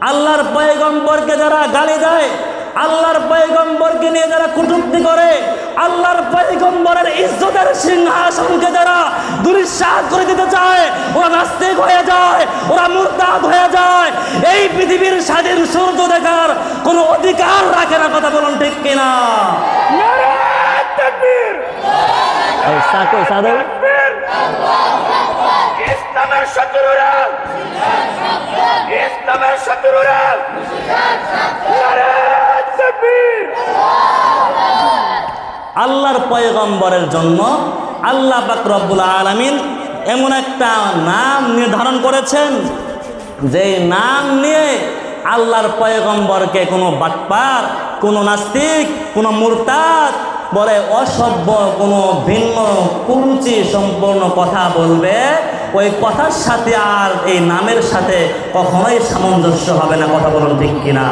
আল্লাহর পয়গম্বরকে যারা গালি দেয়, আল্লাহর পয়গম্বরকে নিয়ে যারা কটূক্তি করে, আল্লাহর পয়গম্বরের ইজ্জতের সিংহাসনকে যারা দুলিশ্বাস করে দিতে চায়, ওরা নাস্তিক হয়ে যায়, ওরা মুরতাদ হয়ে যায়। এই পৃথিবীর স্বাধীন সূর্য দেখার কোনো অধিকার রাখে না। কথা বলুন ঠিক কিনা? নারায়ে তাকবীর! এই সাকো সাদে ইসলামের শত্রুরা, ইসলামের শত্রুরা, নারায়ে তাকবীর! আল্লাহর পয়গম্বরের জন্য আল্লাহ পাক রব্বুল আলামিন এমন একটা নাম নির্ধারণ করেছেন, যে নাম নিয়ে আল্লাহর পয়গম্বরকে কোনো বাটপার, কোনো নাস্তিক, কোনো মুরতাদ বলে অসভ্য, কোনো ভিন্ন কুরুচি সম্পূর্ণ কথা বলবে, ওই কথার সাথে আর এই নামের সাথে কখনোই সামঞ্জস্য হবে না। কথা বলুন ঠিক কিনা?